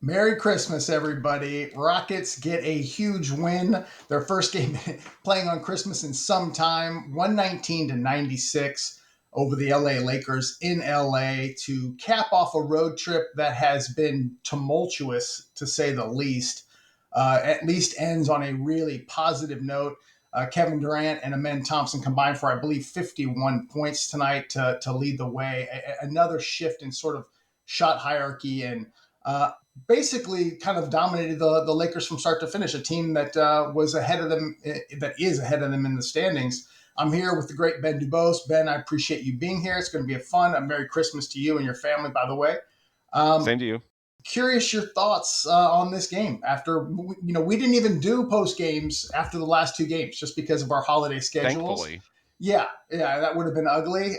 Merry Christmas, everybody. Rockets get a huge win. Their first game playing on Christmas in some time, 119 to 96 over the LA Lakers in LA to cap off a road trip that has been tumultuous, to say the least. At least ends on a really positive note. Kevin Durant and Amen Thompson combined for, I believe, 51 points tonight to lead the way. Another shift in sort of shot hierarchy and basically kind of dominated the Lakers from start to finish. A team that was ahead of them, that is ahead of them in the standings. I'm here with the great Ben DuBose. Ben, I appreciate you being here. It's going to be a fun. A Merry Christmas to you and your family, by the way. Same to you. Curious your thoughts on this game. After we didn't even do post games after the last two games just because of our holiday schedules. Thankfully. Yeah, that would have been ugly.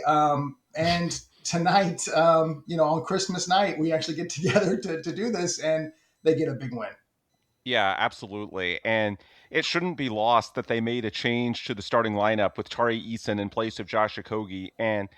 And tonight, on Christmas night, we actually get together to do this, and they get a big win. Yeah, absolutely. And it shouldn't be lost that they made a change to the starting lineup with Tari Eason in place of Josh Okogie. And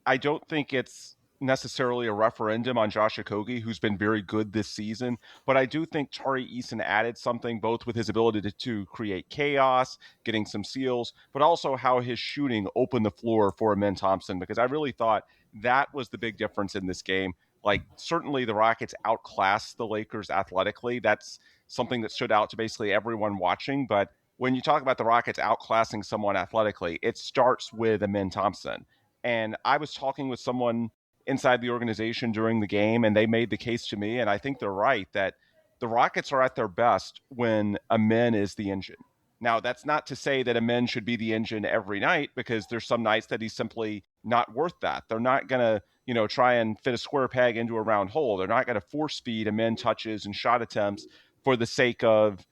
I don't think it's necessarily a referendum on Josh Okogie, who's been very good this season. But I do think Tari Eason added something, both with his ability to create chaos, getting some steals, but also how his shooting opened the floor for Amen Thompson, because I really thought that was the big difference in this game. Like, certainly the Rockets outclassed the Lakers athletically. That's something that stood out to basically everyone watching. But when you talk about the Rockets outclassing someone athletically, it starts with Amen Thompson. And I was talking with someone inside the organization during the game, and they made the case to me, and I think they're right, that the Rockets are at their best when Amen is the engine. Now, that's not to say that Amen should be the engine every night, because there's some nights that he's simply not worth that. They're not going to, try and fit a square peg into a round hole. They're not going to force feed Amen touches and shot attempts for the sake of,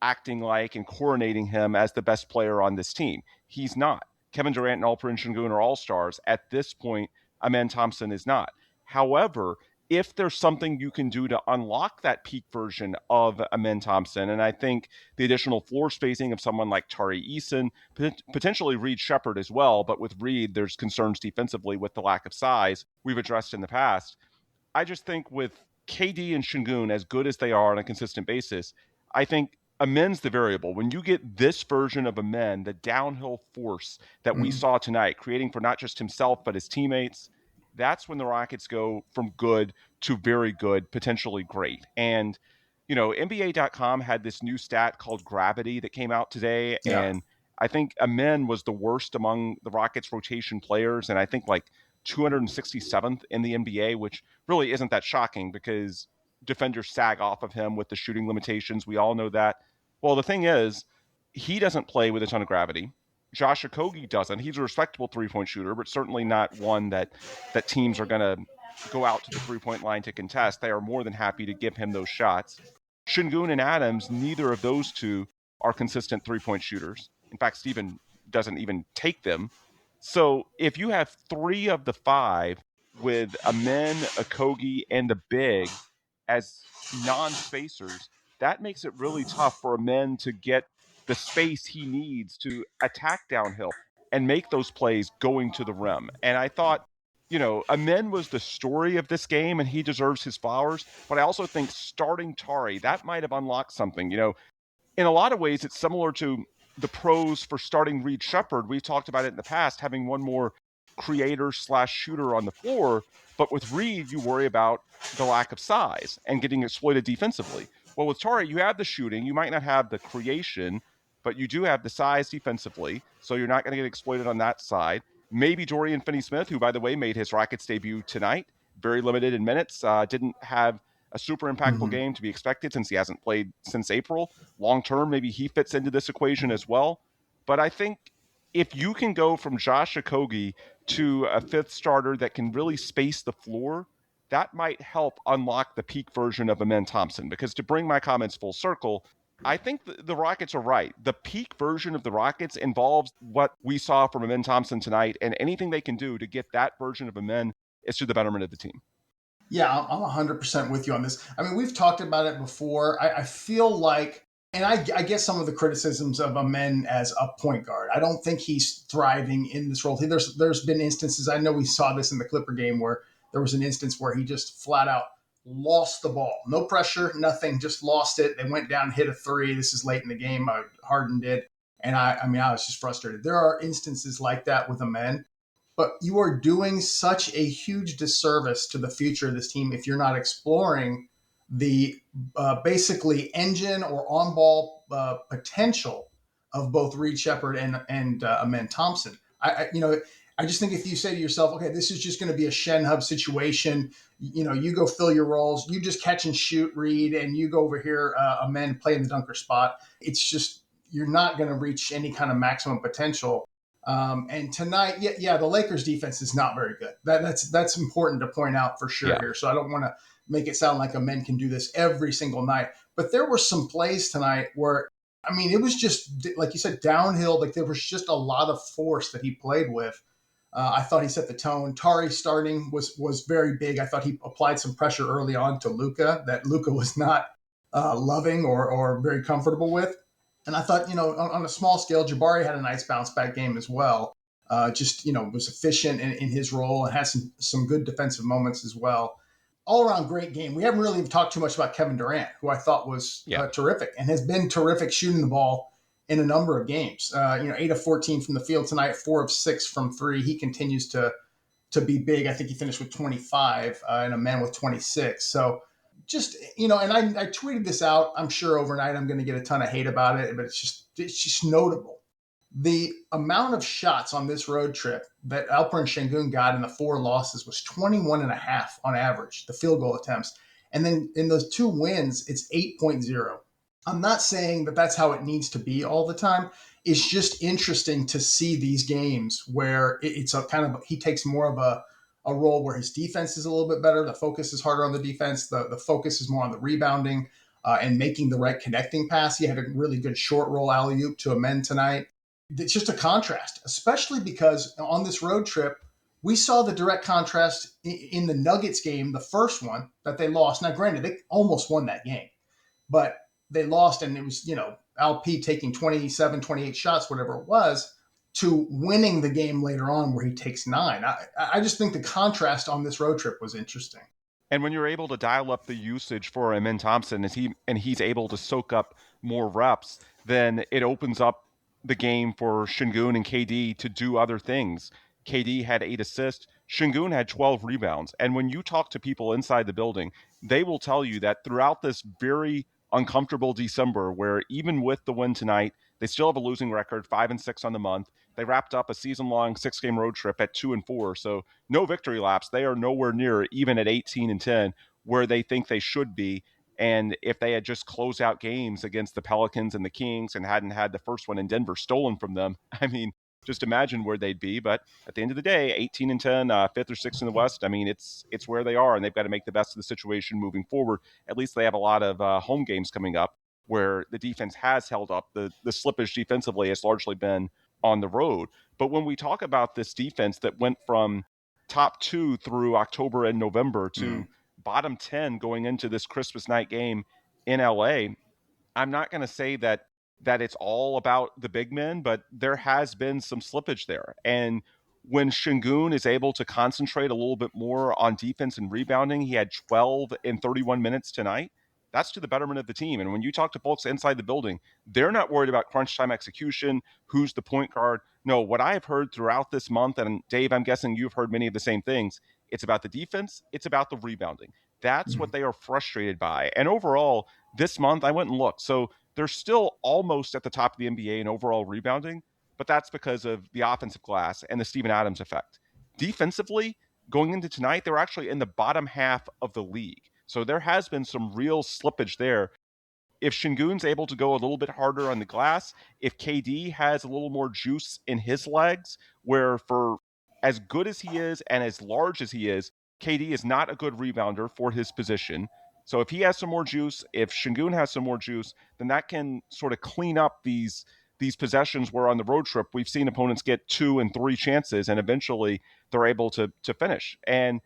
acting like and coronating him as the best player on this team. He's not. Kevin Durant and Alperen Sengun are all-stars. At this point, Amen Thompson is not. However, if there's something you can do to unlock that peak version of Amen Thompson, and I think the additional floor spacing of someone like Tari Eason, potentially Reed Shepherd as well, but with Reed, there's concerns defensively with the lack of size we've addressed in the past. I just think with KD and Sengun, as good as they are on a consistent basis, I think Amen's the variable. When you get this version of Amen, the downhill force that we saw tonight, creating for not just himself, but his teammates, that's when the Rockets go from good to very good, potentially great. And, NBA.com had this new stat called gravity that came out today. Yeah. And I think Amen was the worst among the Rockets rotation players. And I think like 267th in the NBA, which really isn't that shocking because defenders sag off of him with the shooting limitations. We all know that. Well, the thing is, he doesn't play with a ton of gravity. Josh Okogie doesn't. He's a respectable three-point shooter, but certainly not one that teams are going to go out to the three-point line to contest. They are more than happy to give him those shots. Sengun and Adams, neither of those two are consistent three-point shooters. In fact, Steven doesn't even take them. So if you have three of the five with Amen, Okogie, and the big as non-spacers, that makes it really tough for Amen to get the space he needs to attack downhill and make those plays going to the rim. And I thought, Amen was the story of this game and he deserves his flowers. But I also think starting Tari, that might have unlocked something. In a lot of ways, it's similar to the pros for starting Reed Shepherd. We've talked about it in the past, having one more creator/shooter on the floor. But with Reed, you worry about the lack of size and getting exploited defensively. Well, with Tari, you have the shooting. You might not have the creation, but you do have the size defensively. So you're not going to get exploited on that side. Maybe Dorian Finney-Smith, who, by the way, made his Rockets debut tonight, very limited in minutes, didn't have a super impactful game to be expected since he hasn't played since April. Long term, maybe he fits into this equation as well. But I think if you can go from Josh Okogie to a fifth starter that can really space the floor, that might help unlock the peak version of Amen Thompson. Because to bring my comments full circle, I think the Rockets are right. The peak version of the Rockets involves what we saw from Amen Thompson tonight, and anything they can do to get that version of Amen is to the betterment of the team. Yeah, I'm 100% with you on this. I mean, we've talked about it before. I feel like, and I get some of the criticisms of Amen as a point guard. I don't think he's thriving in this role. There's been instances, I know we saw this in the Clipper game, where there was an instance where he just flat out lost the ball. No pressure, nothing, just lost it. They went down, hit a three. This is late in the game. Harden did. And I mean, I was just frustrated. There are instances like that with Amen, but you are doing such a huge disservice to the future of this team if you're not exploring the basically engine or on ball potential of both Reed Shepherd and Amen Thompson. I just think if you say to yourself, okay, this is just going to be a Shen Hub situation, you go fill your roles, you just catch and shoot Reed, and you go over here, Amen, play in the dunker spot. It's just, you're not going to reach any kind of maximum potential. And tonight, the Lakers defense is not very good. That's important to point out for sure here. So I don't want to make it sound like Amen can do this every single night. But there were some plays tonight where, I mean, it was just, like you said, downhill. Like there was just a lot of force that he played with. I thought he set the tone. Tari starting was very big. I thought he applied some pressure early on to Luka that Luka was not loving or very comfortable with. And I thought, on a small scale, Jabari had a nice bounce back game as well. Was efficient in his role and had some good defensive moments as well. All around great game. We haven't really talked too much about Kevin Durant, who I thought was terrific and has been terrific shooting the ball in a number of games. 8 of 14 from the field tonight, 4 of 6 from three. He continues to be big. I think he finished with 25 and Amen with 26. So just, and I tweeted this out. I'm sure overnight I'm going to get a ton of hate about it, but it's just notable. The amount of shots on this road trip that Alperen Sengun got in the 4 losses was 21.5 on average, the field goal attempts. And then in those 2 wins, it's 8.0. I'm not saying that that's how it needs to be all the time. It's just interesting to see these games where it's a kind of, he takes more of a role where his defense is a little bit better. The focus is harder on the defense. The focus is more on the rebounding and making the right connecting pass. He had a really good short roll alley-oop to Amen tonight. It's just a contrast, especially because on this road trip, we saw the direct contrast in the Nuggets game, the first one that they lost. Now, granted, they almost won that game, but they lost, and it was, Al P taking 27, 28 shots, whatever it was, to winning the game later on where he takes 9. I just think the contrast on this road trip was interesting. And when you're able to dial up the usage for Amen Thompson he's able to soak up more reps, then it opens up the game for Sengun and KD to do other things. KD had 8 assists. Sengun had 12 rebounds. And when you talk to people inside the building, they will tell you that throughout this very uncomfortable December, where even with the win tonight, they still have a losing record, 5-6 on the month. They wrapped up a season-long 6-game road trip at 2-4. So no victory laps. They are nowhere near even at 18-10 where they think they should be. And if they had just closed out games against the Pelicans and the Kings and hadn't had the first one in Denver stolen from them, I mean, just imagine where they'd be. But at the end of the day, 18-10, 5th or 6th in the West, I mean, it's where they are, and they've got to make the best of the situation moving forward. At least they have a lot of home games coming up where the defense has held up. The slippage defensively has largely been on the road. But when we talk about this defense that went from top 2 through October and November to bottom 10 going into this Christmas night game in LA, I'm not going to say that it's all about the big men, but there has been some slippage there. And when Sengun is able to concentrate a little bit more on defense and rebounding, he had 12 in 31 minutes tonight. That's to the betterment of the team. And when you talk to folks inside the building, they're not worried about crunch time execution, who's the point guard. No, what I have heard throughout this month, and Dave, I'm guessing you've heard many of the same things, it's about the defense, it's about the rebounding. That's what they are frustrated by. And overall, this month, I went and looked. So they're still almost at the top of the NBA in overall rebounding, but that's because of the offensive glass and the Steven Adams effect. Defensively, going into tonight, they're actually in the bottom half of the league. So there has been some real slippage there. If Sengun's able to go a little bit harder on the glass, if KD has a little more juice in his legs, where for as good as he is and as large as he is, KD is not a good rebounder for his position. So if he has some more juice, if Sengun has some more juice, then that can sort of clean up these possessions where on the road trip we've seen opponents get 2 and 3 chances and eventually they're able to finish. And,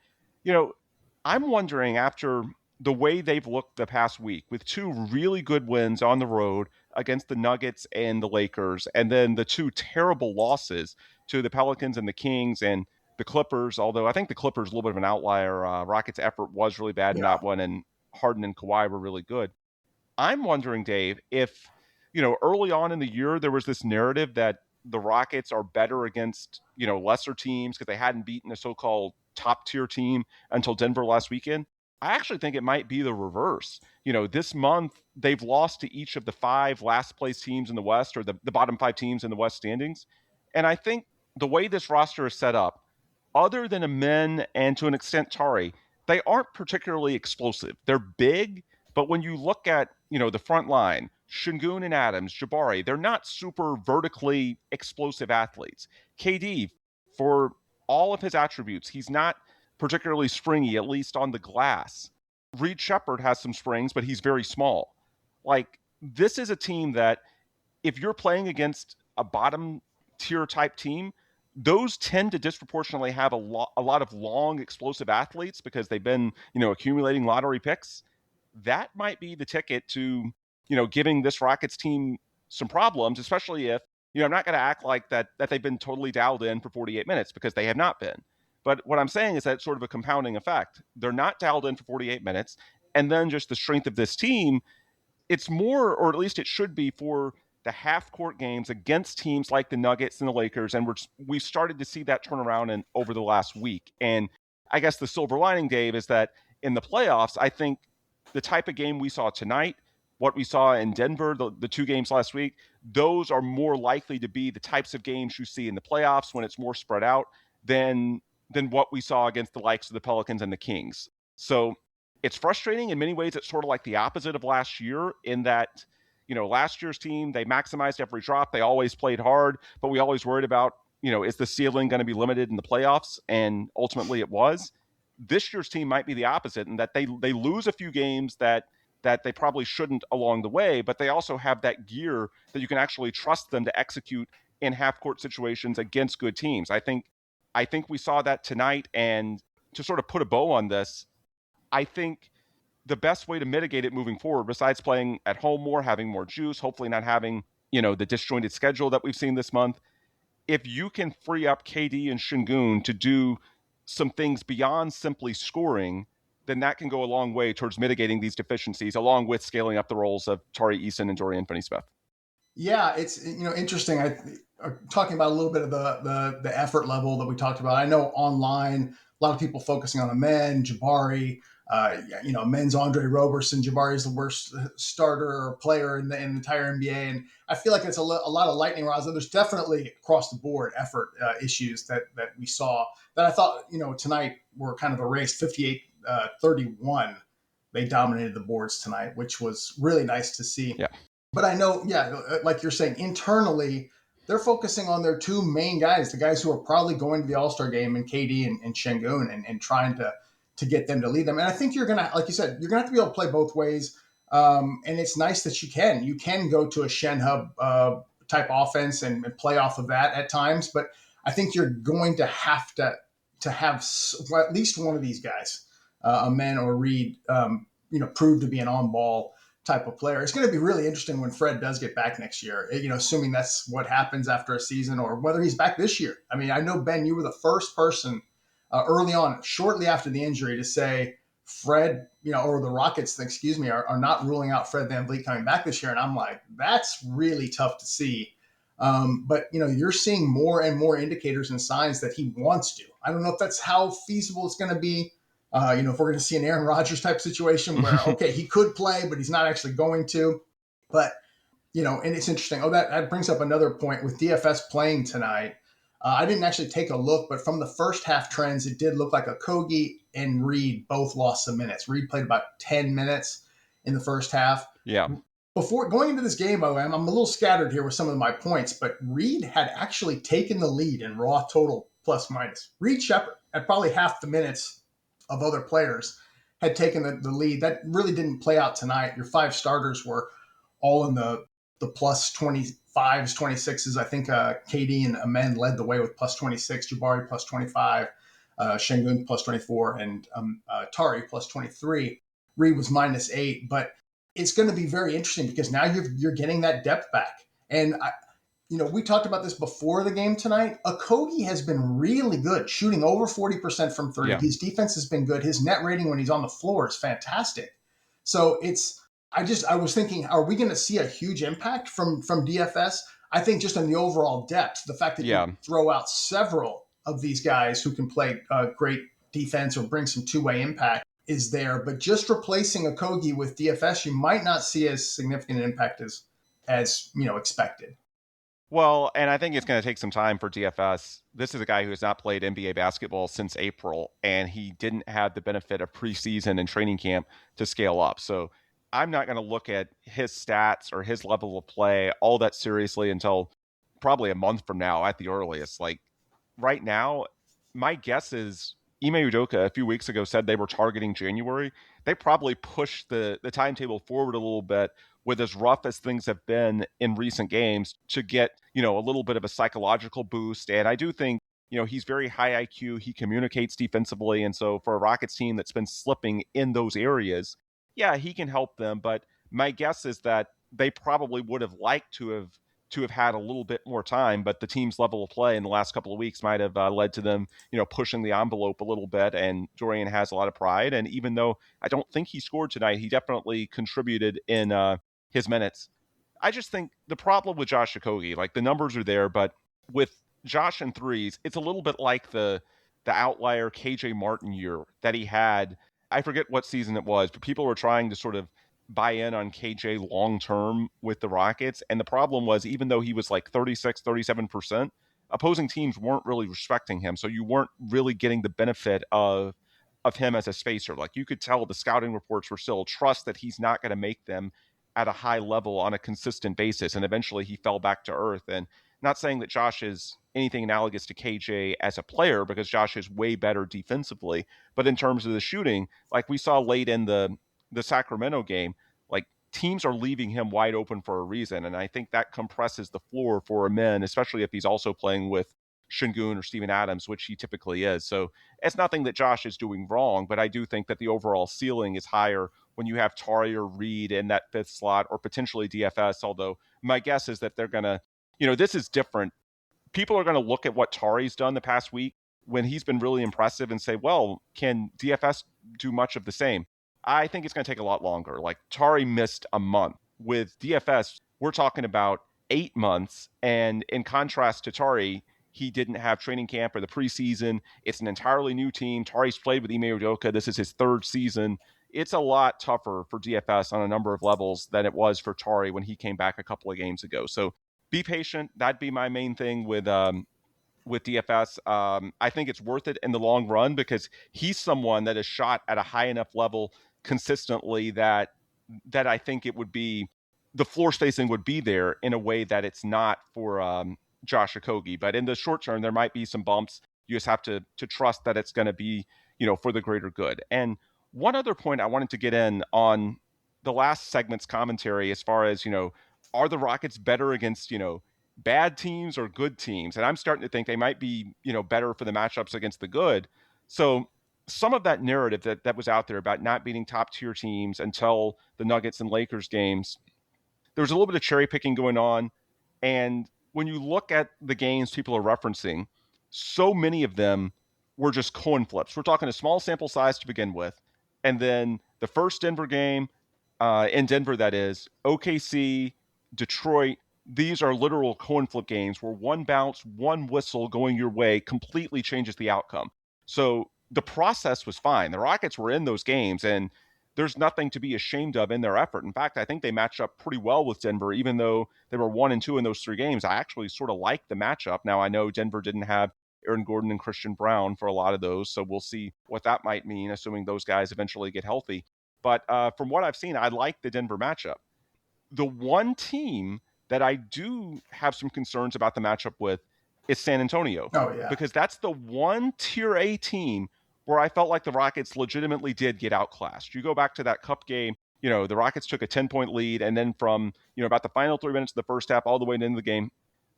I'm wondering, after the way they've looked the past week with 2 really good wins on the road against the Nuggets and the Lakers, and then the 2 terrible losses to the Pelicans and the Kings, and the Clippers, although I think the Clippers a little bit of an outlier. Rockets' effort was really bad in Yeah. that one, and Harden and Kawhi were really good. I'm wondering, Dave, if, early on in the year, there was this narrative that the Rockets are better against, lesser teams because they hadn't beaten a so-called top tier team until Denver last weekend. I actually think it might be the reverse. This month, they've lost to each of the 5 last place teams in the West, or the bottom 5 teams in the West standings. And I think the way this roster is set up, other than Amen and to an extent Tari, they aren't particularly explosive. They're big, but when you look at, the front line, Sengun and Adams, Jabari, they're not super vertically explosive athletes. KD, for all of his attributes, he's not particularly springy, at least on the glass. Reed Shepherd has some springs, but he's very small. Like, this is a team that if you're playing against a bottom tier type team, those tend to disproportionately have a lot of long explosive athletes because they've been, accumulating lottery picks. That might be the ticket to, giving this Rockets team some problems, especially if, I'm not going to act like that they've been totally dialed in for 48 minutes because they have not been. But what I'm saying is that sort of a compounding effect. They're not dialed in for 48 minutes. And then just the strength of this team, it's more, or at least it should be, for the half court games against teams like the Nuggets and the Lakers. And we've started to see that turn around over the last week. And I guess the silver lining, Dave, is that in the playoffs, I think the type of game we saw tonight, what we saw in Denver, the 2 games last week, those are more likely to be the types of games you see in the playoffs when it's more spread out than what we saw against the likes of the Pelicans and the Kings. So it's frustrating. In many ways, it's sort of like the opposite of last year in that, last year's team, they maximized every drop. They always played hard, but we always worried about, is the ceiling going to be limited in the playoffs? And ultimately it was. This year's team might be the opposite in that they lose a few games that they probably shouldn't along the way, but they also have that gear that you can actually trust them to execute in half-court situations against good teams. I think we saw that tonight, and to sort of put a bow on this, I think the best way to mitigate it moving forward, besides playing at home more, having more juice, hopefully not having, the disjointed schedule that we've seen this month, if you can free up KD and Sengun to do some things beyond simply scoring, then that can go a long way towards mitigating these deficiencies, along with scaling up the roles of Tari Eason and Dorian Finney-Smith. Yeah, it's interesting. Talking about a little bit of the effort level that we talked about. I know online a lot of people focusing on Amen, Jabari. Men's Andre Roberson. Jabari is the worst starter or player in the entire NBA, and I feel like it's a lot of lightning rods. There's definitely across the board effort issues that we saw that I thought tonight were kind of erased. 58-31, they dominated the boards tonight, which was really nice to see. Yeah. But I know, like you're saying, internally, they're focusing on their 2 main guys, the guys who are probably going to the All-Star game, and KD and Sengun, and trying to get them to lead them. And I think you're going to, like you said, you're going to have to be able to play both ways. And it's nice that you can go to a Shen Hub type offense and play off of that at times. But I think you're going to have to have at least one of these guys, Amen or Reed, prove to be an on-ball type of player. It's going to be really interesting when Fred does get back next year, assuming that's what happens after a season, or whether he's back this year. I mean, I know, Ben, you were the first person early on, shortly after the injury, to say Fred, or the Rockets, are not ruling out Fred VanVleet coming back this year. And I'm like, that's really tough to see. But you're seeing more and more indicators and signs that he wants to. I don't know if that's how feasible it's going to be. If we're going to see an Aaron Rodgers type situation where, okay, he could play, but he's not actually going to. But, and it's interesting. Oh, that brings up another point with DFS playing tonight. I didn't actually take a look, but from the first half trends, it did look like Okogie and Reed both lost some minutes. Reed played about 10 minutes in the first half. Yeah. Before going into this game, I'm a little scattered here with some of my points, but Reed had actually taken the lead in raw total plus minus. Reed Shepherd, at probably half the minutes of other players, had taken the lead. That really didn't play out tonight. Your 5 starters were all in the plus 25s, 26s. I think KD and Amen led the way with plus 26, Jabari plus 25, Sengun plus 24, and Tari plus 23. Reed was minus 8, but it's going to be very interesting because now you're getting that depth back. And We talked about this before the game tonight. Okogie has been really good, shooting over 40% from three. Yeah. His defense has been good. His net rating when he's on the floor is fantastic. So I was thinking, are we going to see a huge impact from DFS? I think just on the overall depth, the fact that you Yeah. throw out several of these guys who can play great defense or bring some two-way impact is there. But just replacing Okogie with DFS, you might not see as significant an impact as expected. Well, and I think it's going to take some time for DFS. This is a guy who has not played NBA basketball since April, and he didn't have the benefit of preseason and training camp to scale up. So I'm not going to look at his stats or his level of play all that seriously until probably a month from now at the earliest. Like right now, my guess is Ime Udoka a few weeks ago said they were targeting January. They probably pushed the timetable forward a little bit with as rough as things have been in recent games to get, a little bit of a psychological boost. And I do think, he's very high IQ. He communicates defensively. And so for a Rockets team that's been slipping in those areas, yeah, he can help them. But my guess is that they probably would have liked to have had a little bit more time, but the team's level of play in the last couple of weeks might have led to them, pushing the envelope a little bit. And Dorian has a lot of pride. And even though I don't think he scored tonight, he definitely contributed in his minutes. I just think the problem with Josh Okogie, like the numbers are there, but with Josh and threes, it's a little bit like the outlier KJ Martin year that he had. I forget what season it was, but people were trying to sort of buy in on KJ long term with the Rockets. And the problem was, even though he was like 36, 37%, opposing teams weren't really respecting him. So you weren't really getting the benefit of him as a spacer. Like you could tell the scouting reports were still trust that he's not going to make them at a high level on a consistent basis. And eventually he fell back to earth. And not saying that Josh is anything analogous to KJ as a player, because Josh is way better defensively. But in terms of the shooting, like we saw late in the Sacramento game, like teams are leaving him wide open for a reason. And I think that compresses the floor for Amen, especially if he's also playing with Sengun or Steven Adams, which he typically is. So it's nothing that Josh is doing wrong, but I do think that the overall ceiling is higher when you have Tari or Reed in that fifth slot, or potentially DFS. Although my guess is that they're going to, this is different. People are going to look at what Tari's done the past week when he's been really impressive and say, well, can DFS do much of the same? I think it's going to take a lot longer. Like Tari missed a month. With DFS, we're talking about 8 months. And in contrast to Tari, he didn't have training camp or the preseason. It's an entirely new team. Tari's played with Ime Udoka. This is his third season. It's a lot tougher for DFS on a number of levels than it was for Tari when he came back a couple of games ago. So be patient. That'd be my main thing with DFS. I think it's worth it in the long run because he's someone that is shot at a high enough level consistently that I think it would be, the floor spacing would be there in a way that it's not for Josh Okogie. But in the short term, there might be some bumps. You just have to trust that it's going to be, for the greater good. And one other point I wanted to get in on the last segment's commentary, as far as, are the Rockets better against, bad teams or good teams? And I'm starting to think they might be, better for the matchups against the good. So some of that narrative that was out there about not beating top tier teams until the Nuggets and Lakers games, there was a little bit of cherry picking going on. And when you look at the games people are referencing, so many of them were just coin flips. We're talking a small sample size to begin with. And then the first Denver game, in Denver, that is, OKC, Detroit, these are literal coin flip games where one bounce, one whistle going your way completely changes the outcome. So the process was fine. The Rockets were in those games, and there's nothing to be ashamed of in their effort. In fact, I think they matched up pretty well with Denver, even though they were 1-2 in those 3 games. I actually sort of like the matchup. Now, I know Denver didn't have Aaron Gordon and Christian Brown for a lot of those, so we'll see what that might mean, assuming those guys eventually get healthy. But from what I've seen, I like the Denver matchup. The one team that I do have some concerns about the matchup with is San Antonio. Oh, yeah. Because that's the one Tier A team where I felt like the Rockets legitimately did get outclassed. You go back to that Cup game, the Rockets took a 10-point lead, and then from, about the final 3 minutes of the first half all the way into the game,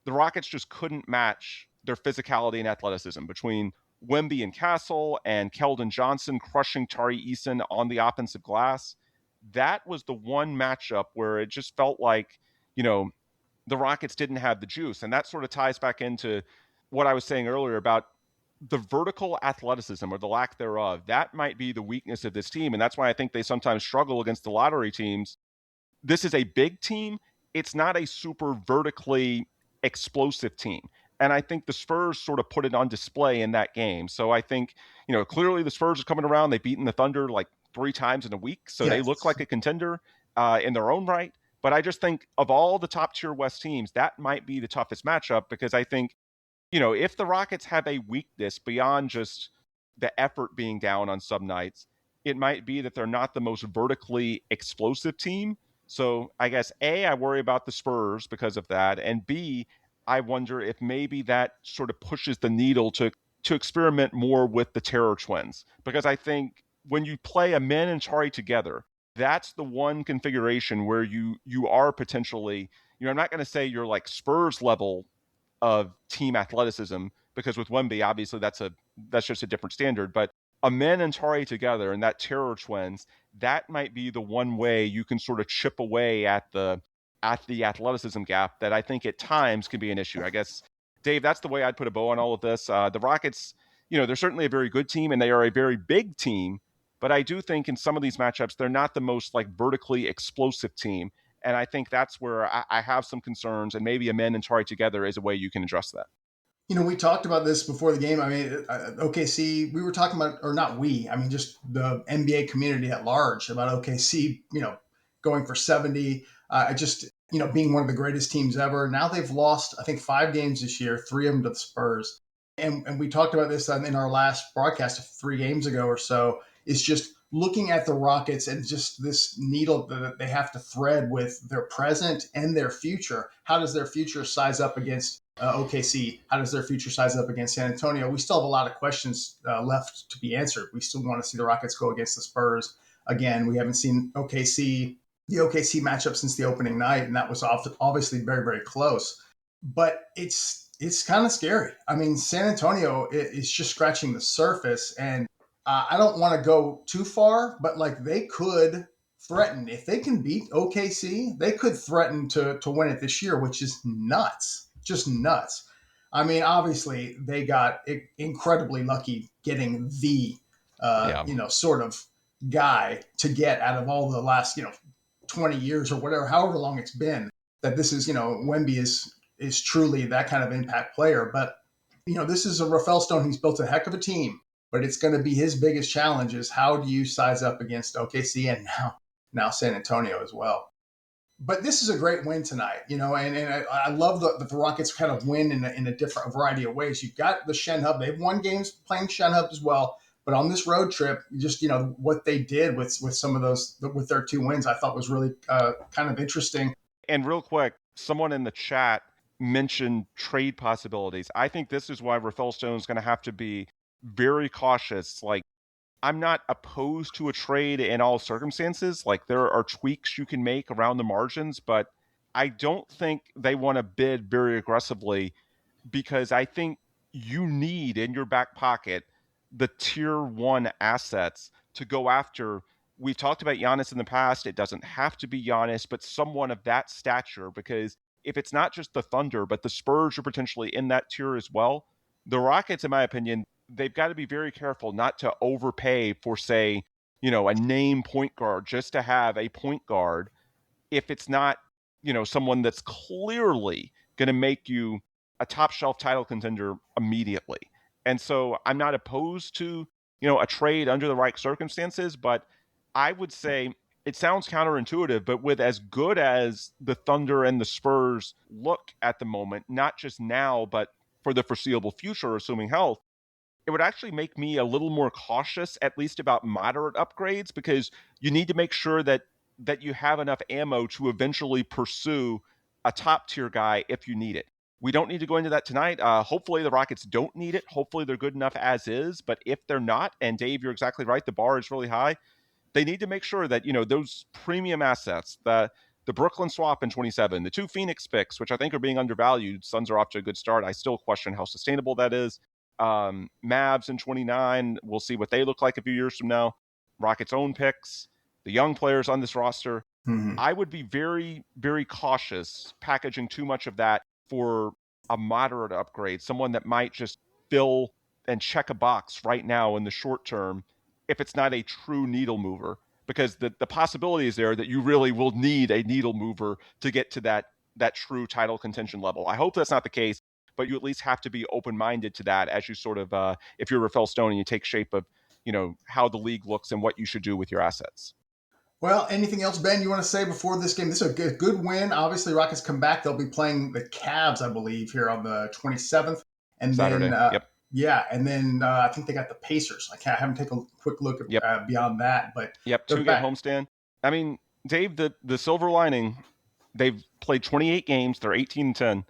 the Rockets just couldn't match their physicality and athleticism between Wemby and Castle and Keldon Johnson crushing Tari Eason on the offensive glass. That was the one matchup where it just felt like, the Rockets didn't have the juice. And that sort of ties back into what I was saying earlier about the vertical athleticism or the lack thereof. That might be the weakness of this team. And that's why I think they sometimes struggle against the lottery teams. This is a big team. It's not a super vertically explosive team. And I think the Spurs sort of put it on display in that game. So I think, clearly the Spurs are coming around. They've beaten the Thunder like 3 times in a week. So they look like a contender in their own right. But I just think of all the top tier West teams, that might be the toughest matchup because I think, if the Rockets have a weakness beyond just the effort being down on some nights, it might be that they're not the most vertically explosive team. So I guess A, I worry about the Spurs because of that. And B, I wonder if maybe that sort of pushes the needle to experiment more with the Terror Twins. Because I think when you play Amen and Tari together, that's the one configuration where you are potentially, I'm not going to say you're like Spurs level of team athleticism, because with Wemby, obviously that's just a different standard. But Amen and Tari together and that Terror Twins, that might be the one way you can sort of chip away at the athleticism gap that I think at times can be an issue. I guess, Dave, that's the way I'd put a bow on all of this. The Rockets, they're certainly a very good team and they are a very big team, but I do think in some of these matchups, they're not the most like vertically explosive team. And I think that's where I have some concerns, and maybe Amen and Tari together is a way you can address that. We talked about this before the game. I mean, OKC, we were talking about, or not we, I mean, just the NBA community at large about OKC, going for 70, being one of the greatest teams ever. Now they've lost, I think, 5 games this year, 3 of them to the Spurs. And we talked about this in our last broadcast 3 games ago or so, is just looking at the Rockets and just this needle that they have to thread with their present and their future. How does their future size up against OKC? How does their future size up against San Antonio? We still have a lot of questions left to be answered. We still want to see the Rockets go against the Spurs. Again, we haven't seen the OKC matchup since the opening night, and that was obviously very, very close. But it's kind of scary. I mean, San Antonio is just scratching the surface, and I don't want to go too far, but like they could threaten. If they can beat OKC, they could threaten to win it this year, which is nuts. Just nuts. I mean, obviously they got incredibly lucky getting the sort of guy to get out of all the last 20 years or whatever, however long it's been, that this is Wemby is truly that kind of impact player. But this is a Rafael Stone. He's built a heck of a team, but it's going to be his biggest challenge is how do you size up against OKC and now San Antonio as well. But this is a great win tonight, and I love that the Rockets kind of win in a different variety of ways. You've got the Shen Hub. They've won games playing Shen Hub as well. But on this road trip, just, what they did with some of those, with their 2 wins, I thought was really kind of interesting. And real quick, someone in the chat mentioned trade possibilities. I think this is why Rafael Stone is going to have to be very cautious. Like, I'm not opposed to a trade in all circumstances. Like, there are tweaks you can make around the margins, but I don't think they want to bid very aggressively because I think you need in your back pocket the tier 1 assets to go after. We've talked about Giannis in the past. It doesn't have to be Giannis, but someone of that stature, because if it's not just the Thunder, but the Spurs are potentially in that tier as well. The Rockets, in my opinion, they've got to be very careful not to overpay for, say, a name point guard just to have a point guard if it's not, someone that's clearly going to make you a top shelf title contender immediately. And so I'm not opposed to, a trade under the right circumstances, but I would say it sounds counterintuitive, but with as good as the Thunder and the Spurs look at the moment, not just now, but for the foreseeable future, assuming health, it would actually make me a little more cautious, at least about moderate upgrades, because you need to make sure that you have enough ammo to eventually pursue a top tier guy if you need it. We don't need to go into that tonight. Hopefully the Rockets don't need it. Hopefully they're good enough as is. But if they're not, and Dave, you're exactly right, the bar is really high, they need to make sure that, those premium assets, the Brooklyn swap in 27, the 2 Phoenix picks, which I think are being undervalued. Suns are off to a good start. I still question how sustainable that is. Mavs in 29, we'll see what they look like a few years from now. Rockets' own picks. the young players on this roster. Mm-hmm. I would be very, very cautious packaging too much of that for a moderate upgrade, someone that might just fill and check a box right now in the short term if it's not a true needle mover, because the possibility is there that you really will need a needle mover to get to that true title contention level. I hope that's not the case, but you at least have to be open-minded to that as you sort of, if you're Rafael Stone and you take shape of, how the league looks and what you should do with your assets. Well, anything else, Ben, you want to say before this game? This is a good win. Obviously, Rockets come back. They'll be playing the Cavs, I believe, here on the 27th. And Saturday. then, Yep. Yeah, and then I think they got the Pacers. I haven't taken a quick look at Yep. Beyond that. But Yep, 2-game homestand. I mean, Dave, the silver lining, they've played 28 games. They're 18-10.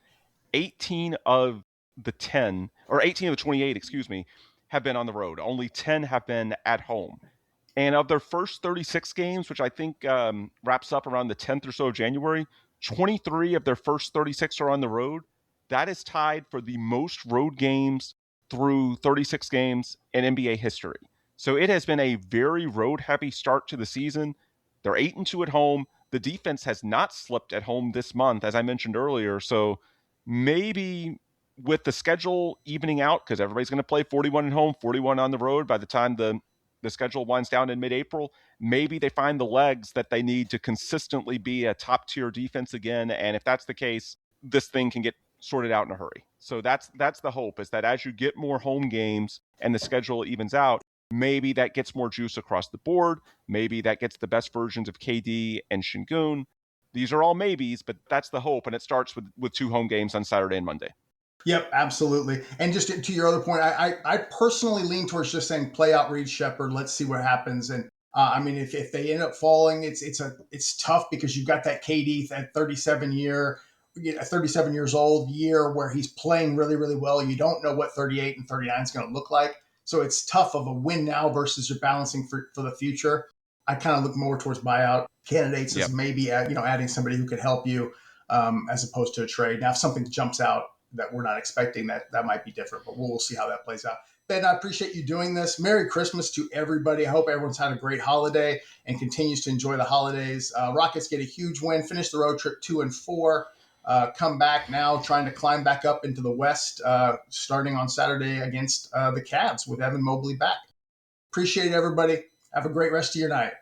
18 of the 10, or 18 of the 28, excuse me, have been on the road. Only 10 have been at home. And of their first 36 games, which I think wraps up around the 10th or so of January, 23 of their first 36 are on the road. That is tied for the most road games through 36 games in NBA history. So it has been a very road-heavy start to the season. They're 8-2 at home. The defense has not slipped at home this month, as I mentioned earlier. So maybe with the schedule evening out, because everybody's going to play 41 at home, 41 on the road by the time the schedule winds down in mid-April, maybe they find the legs that they need to consistently be a top-tier defense again. And if that's the case, this thing can get sorted out in a hurry. So that's the hope, is that as you get more home games and the schedule evens out, maybe that gets more juice across the board. Maybe that gets the best versions of KD and Sengun. These are all maybes, but that's the hope. And it starts with 2 home games on Saturday and Monday. Yep, absolutely. And just to your other point, I personally lean towards just saying play out Reed Shepherd. Let's see what happens. And I mean, if they end up falling, it's tough because you've got that KD at 37 years old year where he's playing really, really well. You don't know what 38 and 39 is going to look like. So it's tough of a win now versus you're balancing for the future. I kind of look more towards buyout candidates as maybe adding somebody who could help you as opposed to a trade. Now, if something jumps out that we're not expecting, that might be different, but we'll see how that plays out. Ben, I appreciate you doing this. Merry Christmas to everybody. I hope everyone's had a great holiday and continues to enjoy the holidays. Rockets get a huge win, finish the road trip 2-4, come back now trying to climb back up into the West, starting on Saturday against the Cavs with Evan Mobley back. Appreciate it, everybody. Have a great rest of your night.